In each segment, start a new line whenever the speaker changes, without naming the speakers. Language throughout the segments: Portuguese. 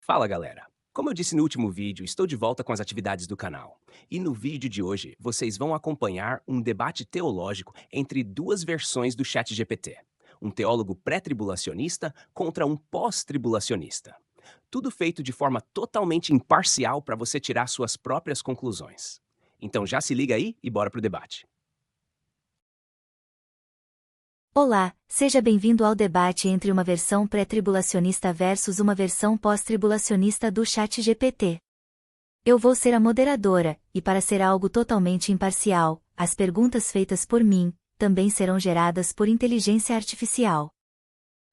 Fala galera! Como eu disse no último vídeo, estou de volta com as atividades do canal. E no vídeo de hoje, vocês vão acompanhar um debate teológico entre duas versões do ChatGPT. Um teólogo pré-tribulacionista contra um pós-tribulacionista. Tudo feito de forma totalmente imparcial para você tirar suas próprias conclusões. Então já se liga aí e bora pro debate.
Olá, seja bem-vindo ao debate entre uma versão pré-tribulacionista versus uma versão pós-tribulacionista do ChatGPT. Eu vou ser a moderadora, e para ser algo totalmente imparcial, as perguntas feitas por mim também serão geradas por inteligência artificial.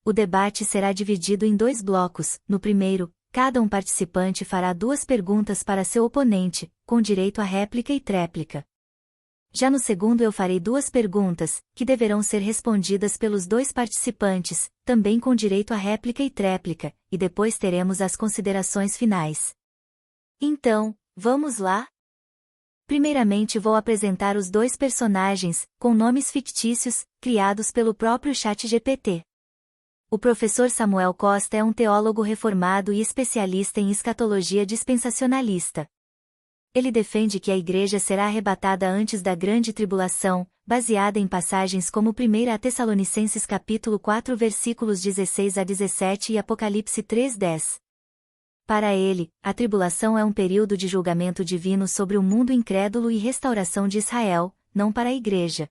O debate será dividido em dois blocos. No primeiro, cada um participante fará duas perguntas para seu oponente, com direito a réplica e tréplica. Já no segundo eu farei duas perguntas, que deverão ser respondidas pelos dois participantes, também com direito a réplica e tréplica, e depois teremos as considerações finais. Então, vamos lá? Primeiramente vou apresentar os dois personagens, com nomes fictícios, criados pelo próprio ChatGPT. O professor Samuel Costa é um teólogo reformado e especialista em escatologia dispensacionalista. Ele defende que a igreja será arrebatada antes da grande tribulação, baseada em passagens como 1 Tessalonicenses capítulo 4 versículos 16 a 17 e Apocalipse 3:10. Para ele, a tribulação é um período de julgamento divino sobre o mundo incrédulo e restauração de Israel, não para a igreja.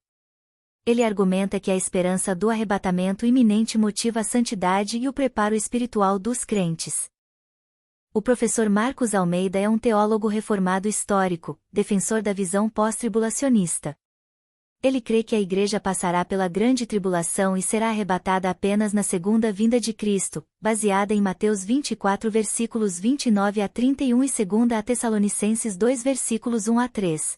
Ele argumenta que a esperança do arrebatamento iminente motiva a santidade e o preparo espiritual dos crentes. O professor Marcos Almeida é um teólogo reformado histórico, defensor da visão pós-tribulacionista. Ele crê que a igreja passará pela grande tribulação e será arrebatada apenas na segunda vinda de Cristo, baseada em Mateus 24 versículos 29 a 31 e 2 Tessalonicenses 2 versículos 1 a 3.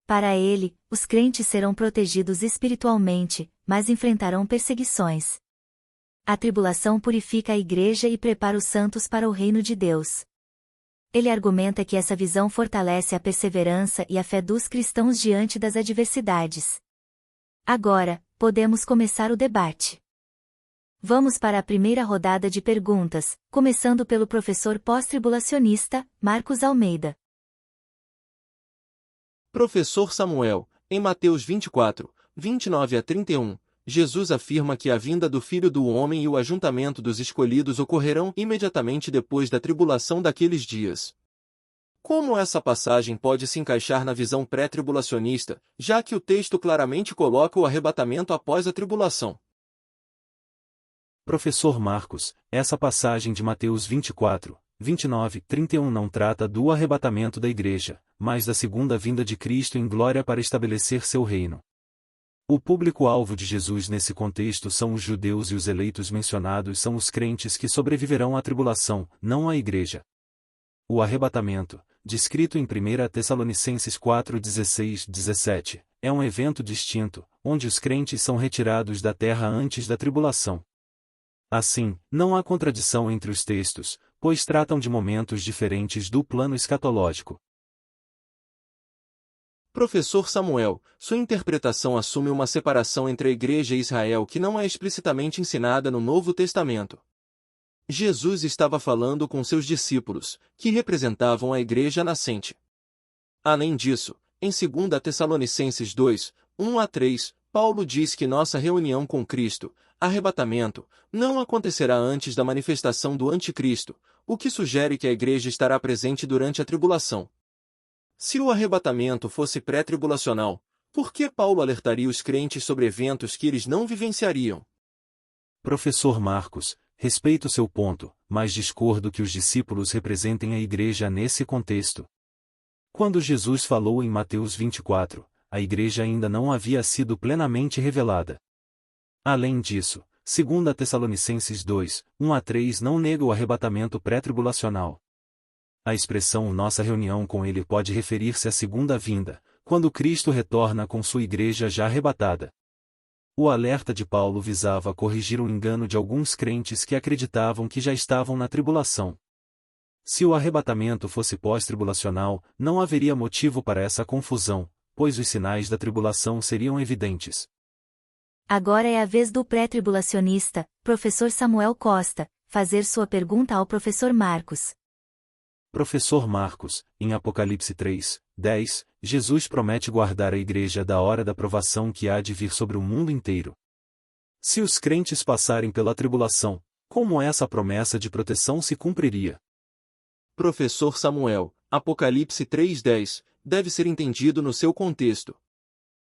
Para ele, os crentes serão protegidos espiritualmente, mas enfrentarão perseguições. A tribulação purifica a igreja e prepara os santos para o reino de Deus. Ele argumenta que essa visão fortalece a perseverança e a fé dos cristãos diante das adversidades. Agora, podemos começar o debate. Vamos para a primeira rodada de perguntas, começando pelo professor pós-tribulacionista, Marcos Almeida.
Professor Samuel, em Mateus 24, 29 a 31, Jesus afirma que a vinda do Filho do Homem e o ajuntamento dos escolhidos ocorrerão imediatamente depois da tribulação daqueles dias. Como essa passagem pode se encaixar na visão pré-tribulacionista, já que o texto claramente coloca o arrebatamento após a tribulação?
Professor Marcos, essa passagem de Mateus 24, 29, 31 não trata do arrebatamento da igreja, mas da segunda vinda de Cristo em glória para estabelecer seu reino. O público-alvo de Jesus nesse contexto são os judeus e os eleitos mencionados são os crentes que sobreviverão à tribulação, não a igreja. O arrebatamento, descrito em 1 Tessalonicenses 4, 16, 17, é um evento distinto, onde os crentes são retirados da terra antes da tribulação. Assim, não há contradição entre os textos, pois tratam de momentos diferentes do plano escatológico.
Professor Samuel, sua interpretação assume uma separação entre a Igreja e Israel que não é explicitamente ensinada no Novo Testamento. Jesus estava falando com seus discípulos, que representavam a Igreja nascente. Além disso, em 2 Tessalonicenses 2, 1 a 3, Paulo diz que nossa reunião com Cristo, arrebatamento, não acontecerá antes da manifestação do Anticristo, o que sugere que a Igreja estará presente durante a tribulação. Se o arrebatamento fosse pré-tribulacional, por que Paulo alertaria os crentes sobre eventos que eles não vivenciariam?
Professor Marcos, respeito seu ponto, mas discordo que os discípulos representem a igreja nesse contexto. Quando Jesus falou em Mateus 24, a igreja ainda não havia sido plenamente revelada. Além disso, 2 Tessalonicenses 2, 1 a 3 não nega o arrebatamento pré-tribulacional. A expressão nossa reunião com ele pode referir-se à segunda vinda, quando Cristo retorna com sua igreja já arrebatada. O alerta de Paulo visava corrigir o engano de alguns crentes que acreditavam que já estavam na tribulação. Se o arrebatamento fosse pós-tribulacional, não haveria motivo para essa confusão, pois os sinais da tribulação seriam evidentes.
Agora é a vez do pré-tribulacionista, professor Samuel Costa, fazer sua pergunta ao professor Marcos.
Professor Marcos, em Apocalipse 3, 10, Jesus promete guardar a igreja da hora da provação que há de vir sobre o mundo inteiro. Se os crentes passarem pela tribulação, como essa promessa de proteção se cumpriria?
Professor Samuel, Apocalipse 3:10, deve ser entendido no seu contexto.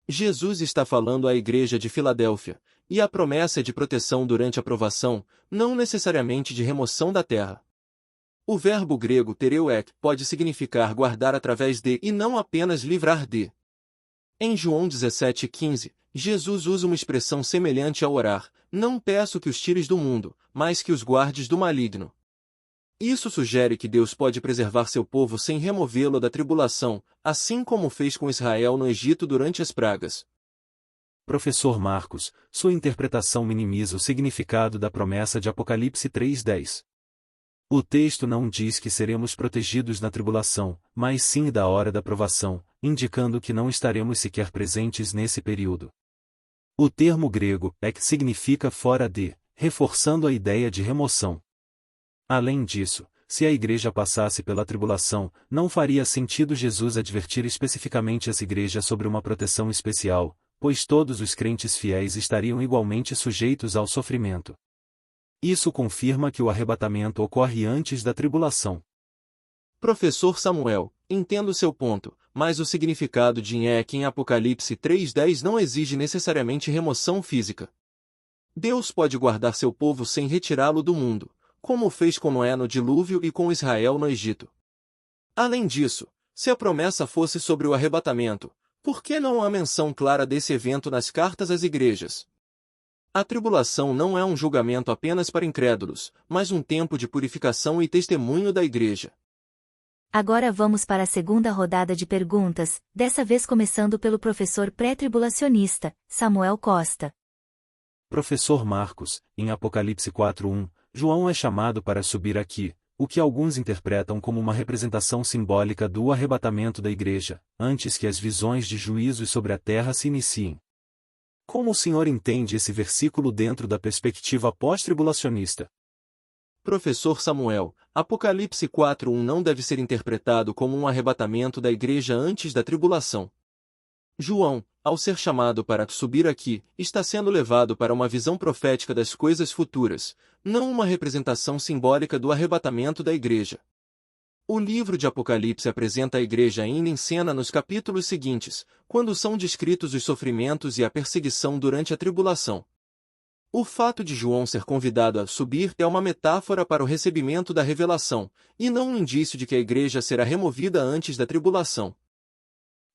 Jesus está falando à igreja de Filadélfia, e a promessa é de proteção durante a provação, não necessariamente de remoção da terra. O verbo grego tereuek pode significar guardar através de e não apenas livrar de. Em João 17,15, Jesus usa uma expressão semelhante ao orar: não peço que os tires do mundo, mas que os guardes do maligno. Isso sugere que Deus pode preservar seu povo sem removê-lo da tribulação, assim como fez com Israel no Egito durante as pragas.
Professor Marcos, sua interpretação minimiza o significado da promessa de Apocalipse 3:10. O texto não diz que seremos protegidos na tribulação, mas sim da hora da provação, indicando que não estaremos sequer presentes nesse período. O termo grego ek significa fora de, reforçando a ideia de remoção. Além disso, se a igreja passasse pela tribulação, não faria sentido Jesus advertir especificamente essa igreja sobre uma proteção especial, pois todos os crentes fiéis estariam igualmente sujeitos ao sofrimento. Isso confirma que o arrebatamento ocorre antes da tribulação.
Professor Samuel, entendo seu ponto, mas o significado de ek em Apocalipse 3:10 não exige necessariamente remoção física. Deus pode guardar seu povo sem retirá-lo do mundo, como fez com Noé no dilúvio e com Israel no Egito. Além disso, se a promessa fosse sobre o arrebatamento, por que não há menção clara desse evento nas cartas às igrejas? A tribulação não é um julgamento apenas para incrédulos, mas um tempo de purificação e testemunho da igreja.
Agora vamos para a segunda rodada de perguntas, dessa vez começando pelo professor pré-tribulacionista, Samuel Costa.
Professor Marcos, em Apocalipse 4:1, João é chamado para subir aqui, o que alguns interpretam como uma representação simbólica do arrebatamento da igreja, antes que as visões de juízos sobre a terra se iniciem. Como o senhor entende esse versículo dentro da perspectiva pós-tribulacionista?
Professor Samuel, Apocalipse 4:1 não deve ser interpretado como um arrebatamento da igreja antes da tribulação. João, ao ser chamado para subir aqui, está sendo levado para uma visão profética das coisas futuras, não uma representação simbólica do arrebatamento da igreja. O livro de Apocalipse apresenta a igreja ainda em cena nos capítulos seguintes, quando são descritos os sofrimentos e a perseguição durante a tribulação. O fato de João ser convidado a subir é uma metáfora para o recebimento da revelação, e não um indício de que a igreja será removida antes da tribulação.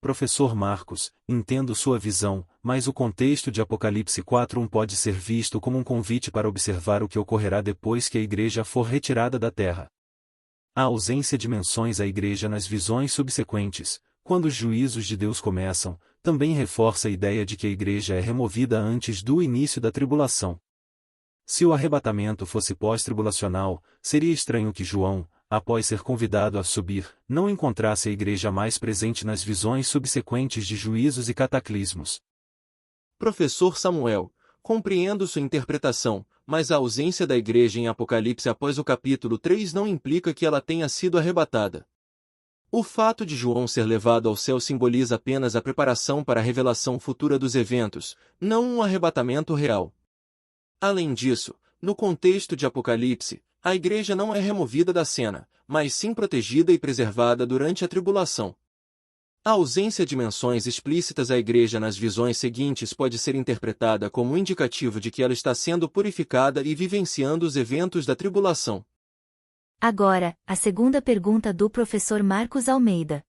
Professor Marcos, entendo sua visão, mas o contexto de Apocalipse 4:1 pode ser visto como um convite para observar o que ocorrerá depois que a igreja for retirada da terra. A ausência de menções à igreja nas visões subsequentes, quando os juízos de Deus começam, também reforça a ideia de que a igreja é removida antes do início da tribulação. Se o arrebatamento fosse pós-tribulacional, seria estranho que João, após ser convidado a subir, não encontrasse a igreja mais presente nas visões subsequentes de juízos e cataclismos.
Professor Samuel, compreendo sua interpretação, mas a ausência da igreja em Apocalipse após o capítulo 3 não implica que ela tenha sido arrebatada. O fato de João ser levado ao céu simboliza apenas a preparação para a revelação futura dos eventos, não um arrebatamento real. Além disso, no contexto de Apocalipse, a igreja não é removida da cena, mas sim protegida e preservada durante a tribulação. A ausência de menções explícitas à igreja nas visões seguintes pode ser interpretada como um indicativo de que ela está sendo purificada e vivenciando os eventos da tribulação.
Agora, a segunda pergunta do professor Marcos Almeida.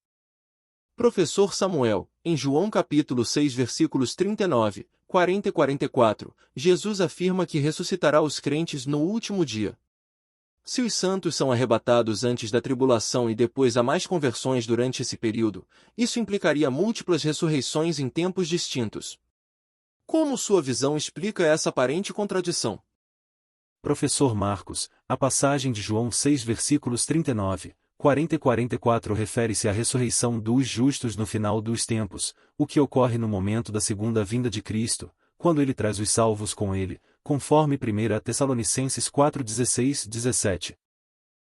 Professor Samuel, em João capítulo 6 versículos 39, 40 e 44, Jesus afirma que ressuscitará os crentes no último dia. Se os santos são arrebatados antes da tribulação e depois há mais conversões durante esse período, isso implicaria múltiplas ressurreições em tempos distintos. Como sua visão explica essa aparente contradição?
Professor Marcos, a passagem de João 6 versículos 39, 40 e 44 refere-se à ressurreição dos justos no final dos tempos, o que ocorre no momento da segunda vinda de Cristo, quando ele traz os salvos com ele, conforme 1 Tessalonicenses 4:16-17.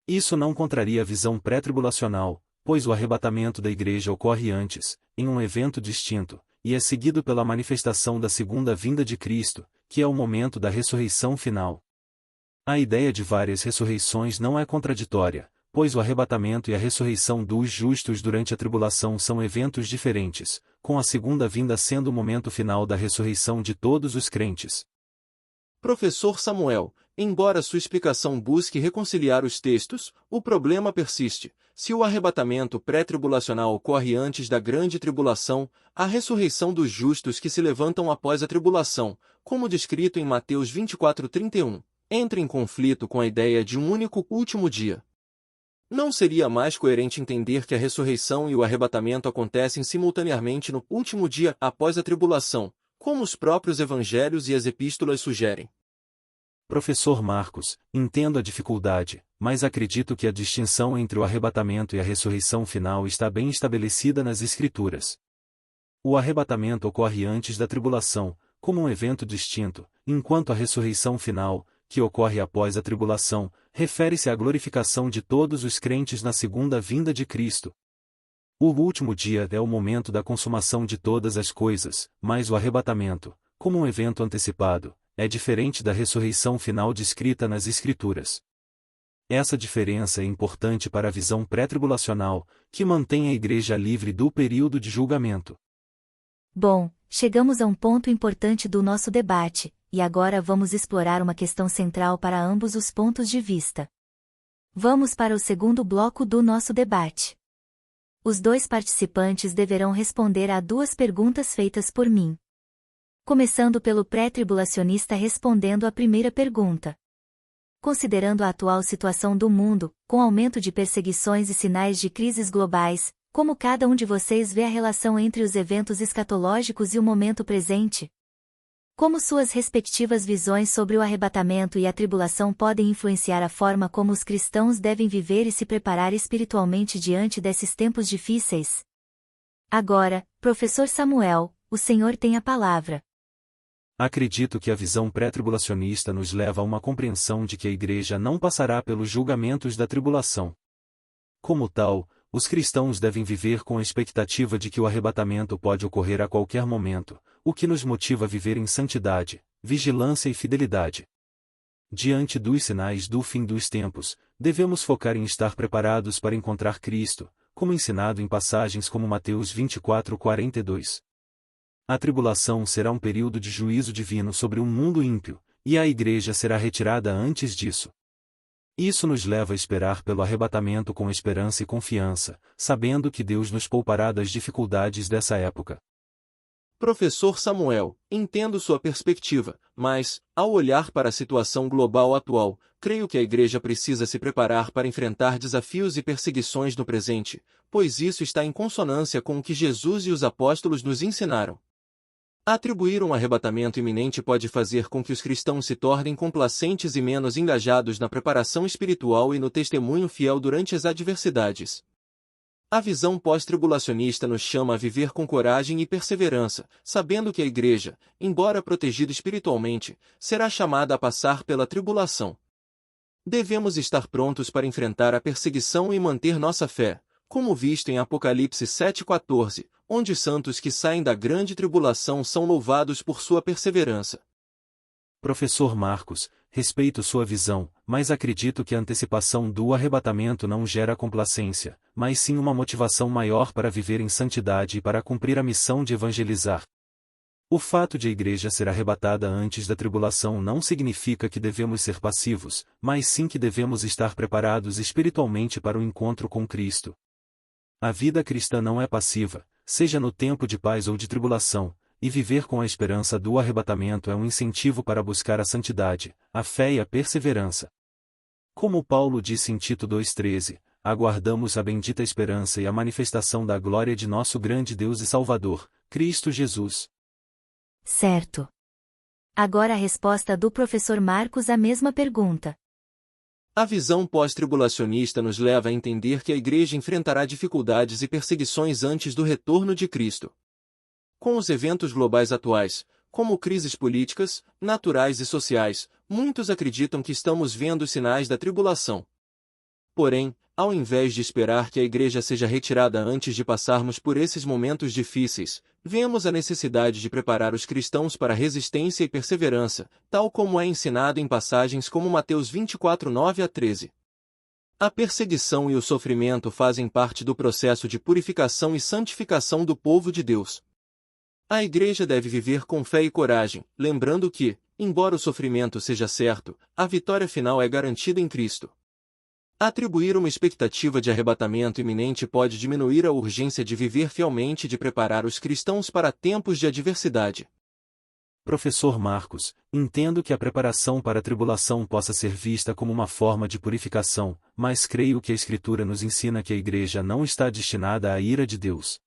Isso não contraria a visão pré-tribulacional, pois o arrebatamento da igreja ocorre antes, em um evento distinto, e é seguido pela manifestação da segunda vinda de Cristo, que é o momento da ressurreição final. A ideia de várias ressurreições não é contraditória, pois o arrebatamento e a ressurreição dos justos durante a tribulação são eventos diferentes, com a segunda vinda sendo o momento final da ressurreição de todos os crentes.
Professor Samuel, embora sua explicação busque reconciliar os textos, o problema persiste. Se o arrebatamento pré-tribulacional ocorre antes da grande tribulação, a ressurreição dos justos que se levantam após a tribulação, como descrito em Mateus 24:31, entra em conflito com a ideia de um único último dia. Não seria mais coerente entender que a ressurreição e o arrebatamento acontecem simultaneamente no último dia após a tribulação, como os próprios evangelhos e as epístolas sugerem?
Professor Marcos, entendo a dificuldade, mas acredito que a distinção entre o arrebatamento e a ressurreição final está bem estabelecida nas Escrituras. O arrebatamento ocorre antes da tribulação, como um evento distinto, enquanto a ressurreição final, que ocorre após a tribulação, refere-se à glorificação de todos os crentes na segunda vinda de Cristo. O último dia é o momento da consumação de todas as coisas, mas o arrebatamento, como um evento antecipado, é diferente da ressurreição final descrita nas Escrituras. Essa diferença é importante para a visão pré-tribulacional, que mantém a igreja livre do período de julgamento.
Bom, chegamos a um ponto importante do nosso debate, e agora vamos explorar uma questão central para ambos os pontos de vista. Vamos para o segundo bloco do nosso debate. Os dois participantes deverão responder a duas perguntas feitas por mim. Começando pelo pré-tribulacionista respondendo à primeira pergunta. Considerando a atual situação do mundo, com aumento de perseguições e sinais de crises globais, como cada um de vocês vê a relação entre os eventos escatológicos e o momento presente? Como suas respectivas visões sobre o arrebatamento e a tribulação podem influenciar a forma como os cristãos devem viver e se preparar espiritualmente diante desses tempos difíceis? Agora, professor Samuel, o senhor tem a palavra.
Acredito que a visão pré-tribulacionista nos leva a uma compreensão de que a igreja não passará pelos julgamentos da tribulação. Como tal, os cristãos devem viver com a expectativa de que o arrebatamento pode ocorrer a qualquer momento, o que nos motiva a viver em santidade, vigilância e fidelidade. Diante dos sinais do fim dos tempos, devemos focar em estar preparados para encontrar Cristo, como ensinado em passagens como Mateus 24:42. A tribulação será um período de juízo divino sobre um mundo ímpio, e a igreja será retirada antes disso. Isso nos leva a esperar pelo arrebatamento com esperança e confiança, sabendo que Deus nos poupará das dificuldades dessa época.
Professor Samuel, entendo sua perspectiva, mas, ao olhar para a situação global atual, creio que a igreja precisa se preparar para enfrentar desafios e perseguições no presente, pois isso está em consonância com o que Jesus e os apóstolos nos ensinaram. Atribuir um arrebatamento iminente pode fazer com que os cristãos se tornem complacentes e menos engajados na preparação espiritual e no testemunho fiel durante as adversidades. A visão pós-tribulacionista nos chama a viver com coragem e perseverança, sabendo que a igreja, embora protegida espiritualmente, será chamada a passar pela tribulação. Devemos estar prontos para enfrentar a perseguição e manter nossa fé, como visto em Apocalipse 7:14, onde os santos que saem da grande tribulação são louvados por sua perseverança.
Professor Marcos, respeito sua visão, mas acredito que a antecipação do arrebatamento não gera complacência, mas sim uma motivação maior para viver em santidade e para cumprir a missão de evangelizar. O fato de a igreja ser arrebatada antes da tribulação não significa que devemos ser passivos, mas sim que devemos estar preparados espiritualmente para o encontro com Cristo. A vida cristã não é passiva, seja no tempo de paz ou de tribulação, e viver com a esperança do arrebatamento é um incentivo para buscar a santidade, a fé e a perseverança. Como Paulo disse em Tito 2:13, aguardamos a bendita esperança e a manifestação da glória de nosso grande Deus e Salvador, Cristo Jesus.
Certo. Agora a resposta do professor Marcos à mesma pergunta.
A visão pós-tribulacionista nos leva a entender que a igreja enfrentará dificuldades e perseguições antes do retorno de Cristo. Com os eventos globais atuais, como crises políticas, naturais e sociais, muitos acreditam que estamos vendo os sinais da tribulação. Porém, ao invés de esperar que a igreja seja retirada antes de passarmos por esses momentos difíceis, vemos a necessidade de preparar os cristãos para a resistência e perseverança, tal como é ensinado em passagens como Mateus 24, 9-13. A perseguição e o sofrimento fazem parte do processo de purificação e santificação do povo de Deus. A igreja deve viver com fé e coragem, lembrando que, embora o sofrimento seja certo, a vitória final é garantida em Cristo. Atribuir uma expectativa de arrebatamento iminente pode diminuir a urgência de viver fielmente e de preparar os cristãos para tempos de adversidade.
Professor Marcos, entendo que a preparação para a tribulação possa ser vista como uma forma de purificação, mas creio que a Escritura nos ensina que a igreja não está destinada à ira de Deus.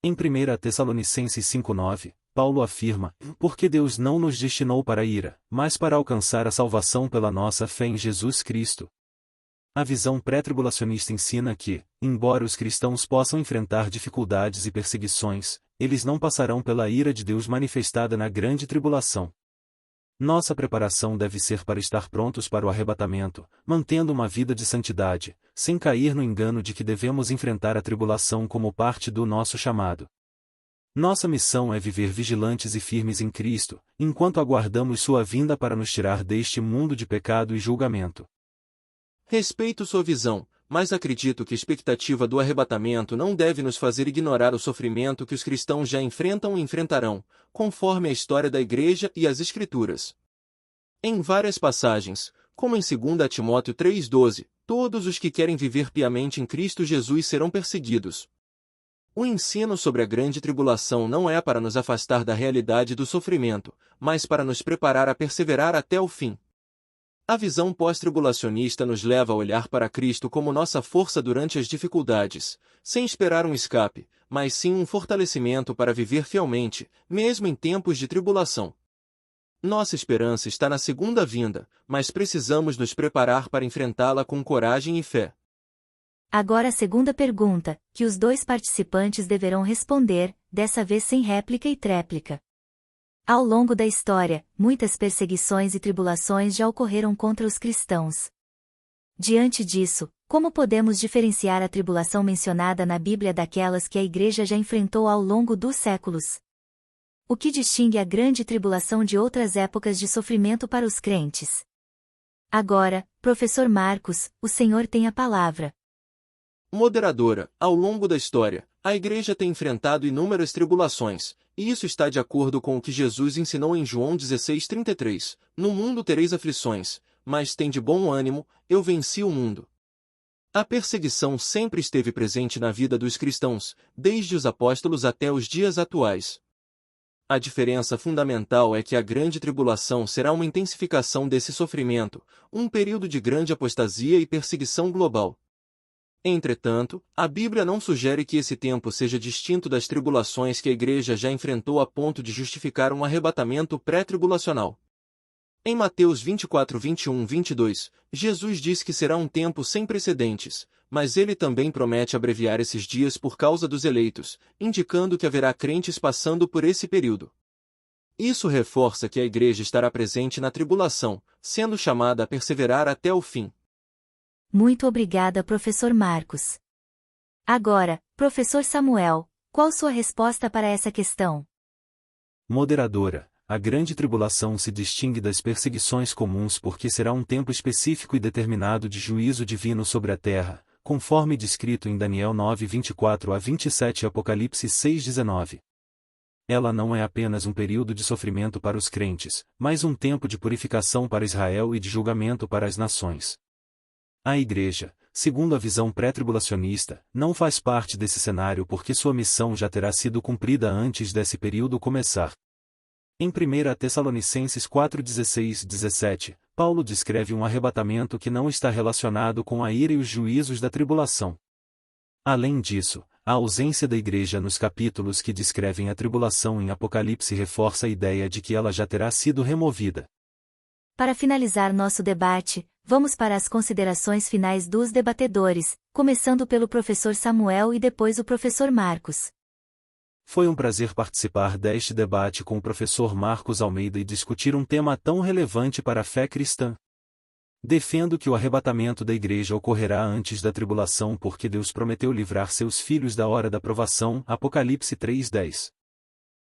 Em 1 Tessalonicenses 5:9, Paulo afirma, porque Deus não nos destinou para a ira, mas para alcançar a salvação pela nossa fé em Jesus Cristo. A visão pré-tribulacionista ensina que, embora os cristãos possam enfrentar dificuldades e perseguições, eles não passarão pela ira de Deus manifestada na grande tribulação. Nossa preparação deve ser para estar prontos para o arrebatamento, mantendo uma vida de santidade, sem cair no engano de que devemos enfrentar a tribulação como parte do nosso chamado. Nossa missão é viver vigilantes e firmes em Cristo, enquanto aguardamos sua vinda para nos tirar deste mundo de pecado e julgamento.
Respeito sua visão, mas acredito que a expectativa do arrebatamento não deve nos fazer ignorar o sofrimento que os cristãos já enfrentam e enfrentarão, conforme a história da Igreja e as Escrituras. Em várias passagens, como em 2 Timóteo 3,12, todos os que querem viver piamente em Cristo Jesus serão perseguidos. O ensino sobre a grande tribulação não é para nos afastar da realidade do sofrimento, mas para nos preparar a perseverar até o fim. A visão pós-tribulacionista nos leva a olhar para Cristo como nossa força durante as dificuldades, sem esperar um escape, mas sim um fortalecimento para viver fielmente, mesmo em tempos de tribulação. Nossa esperança está na segunda vinda, mas precisamos nos preparar para enfrentá-la com coragem e fé.
Agora a segunda pergunta, que os dois participantes deverão responder, dessa vez sem réplica e tréplica. Ao longo da história, muitas perseguições e tribulações já ocorreram contra os cristãos. Diante disso, como podemos diferenciar a tribulação mencionada na Bíblia daquelas que a Igreja já enfrentou ao longo dos séculos? O que distingue a grande tribulação de outras épocas de sofrimento para os crentes? Agora, professor Marcos, o Senhor tem a palavra.
Moderadora, ao longo da história, a Igreja tem enfrentado inúmeras tribulações, e isso está de acordo com o que Jesus ensinou em João 16:33. No mundo tereis aflições, mas tende bom ânimo, eu venci o mundo. A perseguição sempre esteve presente na vida dos cristãos, desde os apóstolos até os dias atuais. A diferença fundamental é que a grande tribulação será uma intensificação desse sofrimento, um período de grande apostasia e perseguição global. Entretanto, a Bíblia não sugere que esse tempo seja distinto das tribulações que a Igreja já enfrentou a ponto de justificar um arrebatamento pré-tribulacional. Em Mateus 24, 21, 22, Jesus diz que será um tempo sem precedentes, mas ele também promete abreviar esses dias por causa dos eleitos, indicando que haverá crentes passando por esse período. Isso reforça que a Igreja estará presente na tribulação, sendo chamada a perseverar até o fim.
Muito obrigada, professor Marcos. Agora, professor Samuel, qual sua resposta para essa questão?
Moderadora, a grande tribulação se distingue das perseguições comuns porque será um tempo específico e determinado de juízo divino sobre a terra, conforme descrito em Daniel 9, 24-27 e Apocalipse 6, 19. Ela não é apenas um período de sofrimento para os crentes, mas um tempo de purificação para Israel e de julgamento para as nações. A Igreja, segundo a visão pré-tribulacionista, não faz parte desse cenário porque sua missão já terá sido cumprida antes desse período começar. Em 1 Tessalonicenses 4:16-17, Paulo descreve um arrebatamento que não está relacionado com a ira e os juízos da tribulação. Além disso, a ausência da Igreja nos capítulos que descrevem a tribulação em Apocalipse reforça a ideia de que ela já terá sido removida.
Para finalizar nosso debate, vamos para as considerações finais dos debatedores, começando pelo professor Samuel e depois o professor Marcos.
Foi um prazer participar deste debate com o professor Marcos Almeida e discutir um tema tão relevante para a fé cristã. Defendo que o arrebatamento da igreja ocorrerá antes da tribulação porque Deus prometeu livrar seus filhos da hora da provação. Apocalipse 3:10.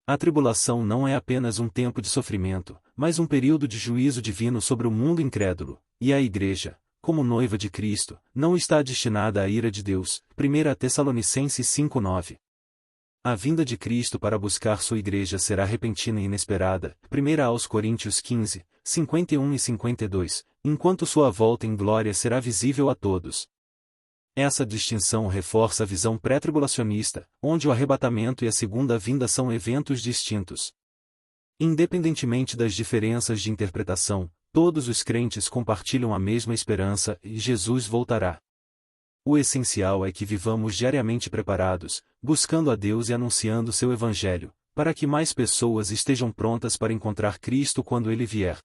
A tribulação não é apenas um tempo de sofrimento, mas um período de juízo divino sobre o mundo incrédulo, e a igreja, como noiva de Cristo, não está destinada à ira de Deus. 1 Tessalonicenses 5:9. A vinda de Cristo para buscar sua igreja será repentina e inesperada. 1 aos Coríntios 15, 51 e 52, enquanto sua volta em glória será visível a todos. Essa distinção reforça a visão pré-tribulacionista, onde o arrebatamento e a segunda vinda são eventos distintos. Independentemente das diferenças de interpretação, todos os crentes compartilham a mesma esperança e Jesus voltará. O essencial é que vivamos diariamente preparados, buscando a Deus e anunciando seu Evangelho, para que mais pessoas estejam prontas para encontrar Cristo quando Ele vier.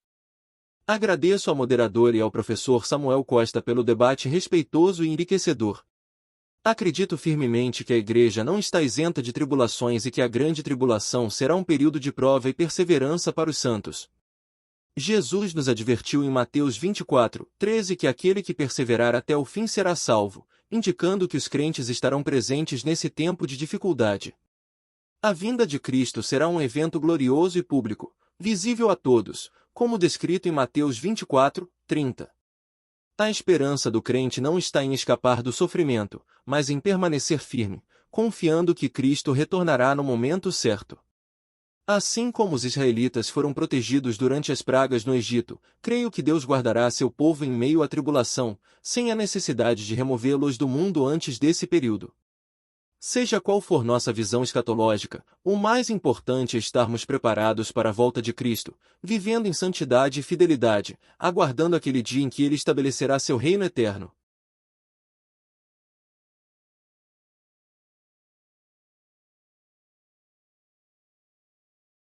Agradeço ao moderador e ao professor Samuel Costa pelo debate respeitoso e enriquecedor. Acredito firmemente que a Igreja não está isenta de tribulações e que a grande tribulação será um período de prova e perseverança para os santos. Jesus nos advertiu em Mateus 24:13 que aquele que perseverar até o fim será salvo, indicando que os crentes estarão presentes nesse tempo de dificuldade. A vinda de Cristo será um evento glorioso e público, visível a todos, como descrito em Mateus 24:30. A esperança do crente não está em escapar do sofrimento, mas em permanecer firme, confiando que Cristo retornará no momento certo. Assim como os israelitas foram protegidos durante as pragas no Egito, creio que Deus guardará seu povo em meio à tribulação, sem a necessidade de removê-los do mundo antes desse período. Seja qual for nossa visão escatológica, o mais importante é estarmos preparados para a volta de Cristo, vivendo em santidade e fidelidade, aguardando aquele dia em que Ele estabelecerá seu reino eterno.